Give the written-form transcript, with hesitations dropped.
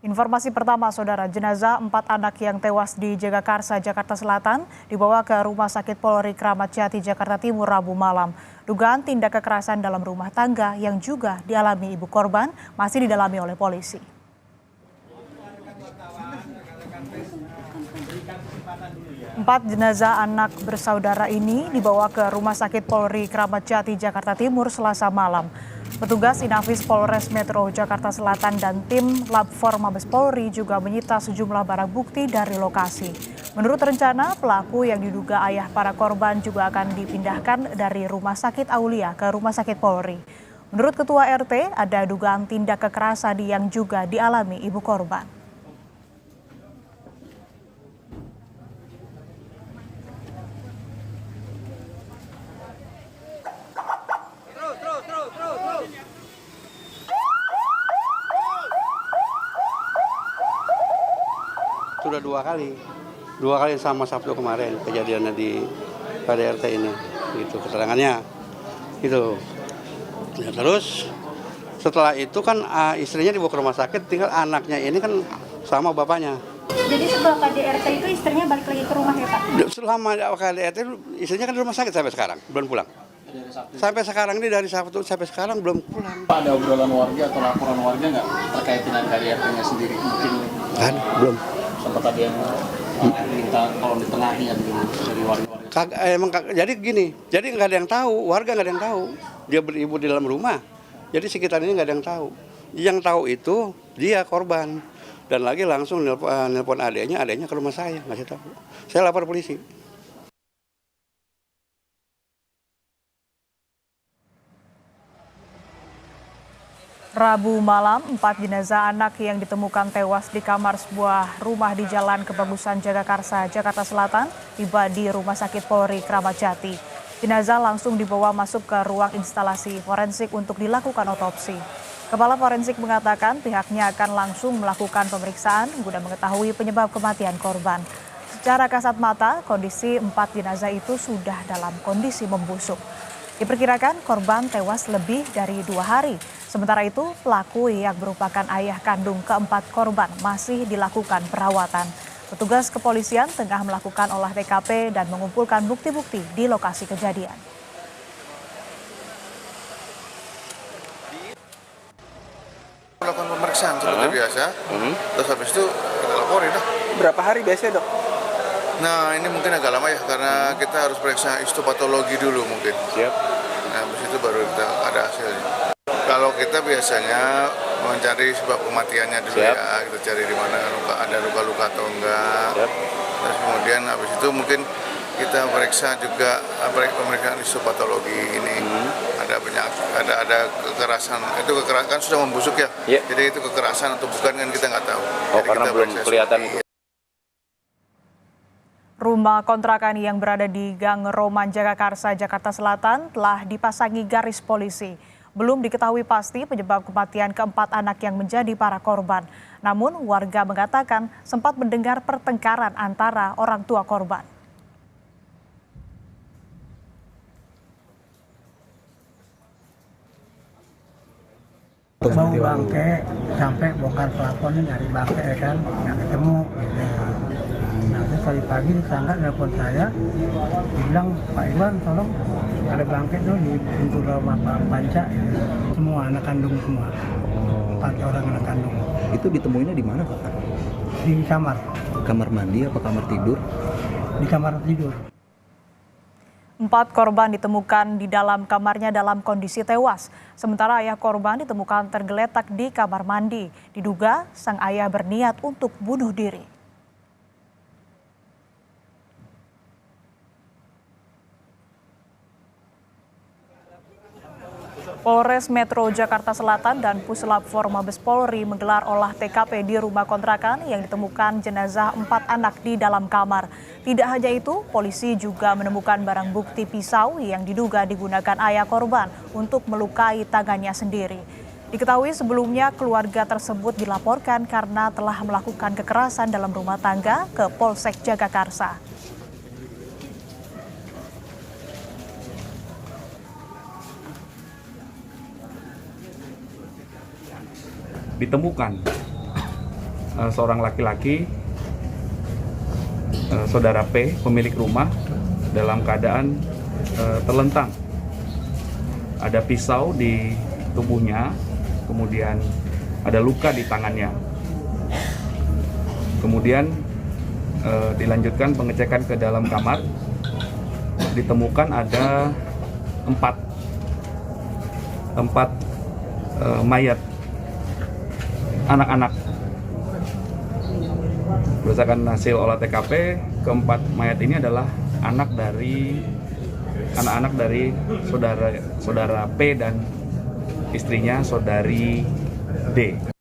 Informasi pertama, Saudara, jenazah 4 anak yang tewas di Jagakarsa, Jakarta Selatan dibawa ke Rumah Sakit Polri Kramat Jati, Jakarta Timur, Rabu malam. Dugaan tindak kekerasan dalam rumah tangga yang juga dialami ibu korban masih didalami oleh polisi. Empat jenazah anak bersaudara ini dibawa ke Rumah Sakit Polri Kramat Jati, Jakarta Timur, Selasa malam. Petugas Inafis Polres Metro Jakarta Selatan dan tim Lab 4 Mabes Polri juga menyita sejumlah barang bukti dari lokasi. Menurut rencana, pelaku yang diduga ayah para korban juga akan dipindahkan dari Rumah Sakit Aulia ke Rumah Sakit Polri. Menurut Ketua RT, ada dugaan tindak kekerasan yang juga dialami ibu korban. Sudah dua kali sama Sabtu kemarin kejadiannya di KDRT ini, gitu keterangannya, gitu. Ya, terus setelah itu kan istrinya dibawa ke rumah sakit, tinggal anaknya ini kan sama bapaknya. Jadi setelah KDRT itu istrinya balik lagi ke rumah ya Pak? Selama KDRT istrinya kan di rumah sakit sampai sekarang belum pulang. Sampai sekarang ini dari Sabtu sampai sekarang belum pulang. Pak, ada obrolan warga atau laporan warga nggak terkait dengan KDRT-nya sendiri? Mungkin Kan belum. sempat ada yang minta tolong ditengahi dari warga-warga. Emang jadi gini, jadi nggak ada yang tahu, warga nggak ada yang tahu. Dia beribu di dalam rumah, jadi sekitar ini nggak ada yang tahu. Yang tahu itu dia korban, dan lagi langsung nelpon adanya ke rumah saya, ngasih tahu. Saya lapor polisi. Rabu malam, 4 jenazah anak yang ditemukan tewas di kamar sebuah rumah di Jalan Kebagusan Jagakarsa, Jakarta Selatan, tiba di Rumah Sakit Polri Kramat Jati. Jenazah langsung dibawa masuk ke ruang instalasi forensik untuk dilakukan otopsi. Kepala forensik mengatakan pihaknya akan langsung melakukan pemeriksaan guna mengetahui penyebab kematian korban. Secara kasat mata, kondisi 4 jenazah itu sudah dalam kondisi membusuk. Diperkirakan korban tewas lebih dari 2 hari. Sementara itu, pelaku yang merupakan ayah kandung keempat korban masih dilakukan perawatan. Petugas kepolisian tengah melakukan olah TKP dan mengumpulkan bukti-bukti di lokasi kejadian. Melakukan pemeriksaan seperti biasa, terus habis itu kita laporin dah. Berapa hari biasanya, Dok? Nah, ini mungkin agak lama ya, karena kita harus periksa histopatologi dulu mungkin. Siap. Nah, habis itu baru kita ada hasilnya. Kalau kita biasanya mencari sebab kematiannya dulu. Siap. Ya, kita cari di mana ada luka-luka atau enggak. Siap. Terus kemudian habis itu mungkin kita periksa juga pemeriksaan histopatologi ini. Ada penyakit, ada kekerasan. Itu kekerasan sudah membusuk ya. Yeah. Jadi itu kekerasan atau bukan kan kita nggak tahu. Oh, Jadi karena kita belum periksa kelihatan. Rumah kontrakan yang berada di Gang Roman Jagakarsa, Jakarta Selatan telah dipasangi garis polisi. Belum diketahui pasti penyebab kematian keempat anak yang menjadi para korban. Namun warga mengatakan sempat mendengar pertengkaran antara orang tua korban. Mau bangke sampai bongkar pelapornya nyari bangke kan nggak ketemu gitu. Nah terus tadi pagi tetangga telepon saya bilang Pak Iwan tolong ada bangke tuh di pintu rumah Pak Panca gitu. Semua anak kandung semua 4 orang anak kandung. Itu ditemuinya di mana Pak? Di kamar. Kamar mandi apa kamar tidur? Di kamar tidur. 4 korban ditemukan di dalam kamarnya dalam kondisi tewas. Sementara ayah korban ditemukan tergeletak di kamar mandi. Diduga sang ayah berniat untuk bunuh diri. Polres Metro Jakarta Selatan dan Puslap 4 Mabes Polri menggelar olah TKP di rumah kontrakan yang ditemukan jenazah 4 anak di dalam kamar. Tidak hanya itu, polisi juga menemukan barang bukti pisau yang diduga digunakan ayah korban untuk melukai tangannya sendiri. Diketahui sebelumnya keluarga tersebut dilaporkan karena telah melakukan kekerasan dalam rumah tangga ke Polsek Jagakarsa. Ditemukan seorang laki-laki, saudara P, pemilik rumah, dalam keadaan terlentang. Ada pisau di tubuhnya, kemudian ada luka di tangannya. Kemudian dilanjutkan pengecekan ke dalam kamar, ditemukan ada empat mayat anak-anak. Berdasarkan hasil olah TKP, keempat mayat ini adalah anak-anak dari saudara P dan istrinya saudari D.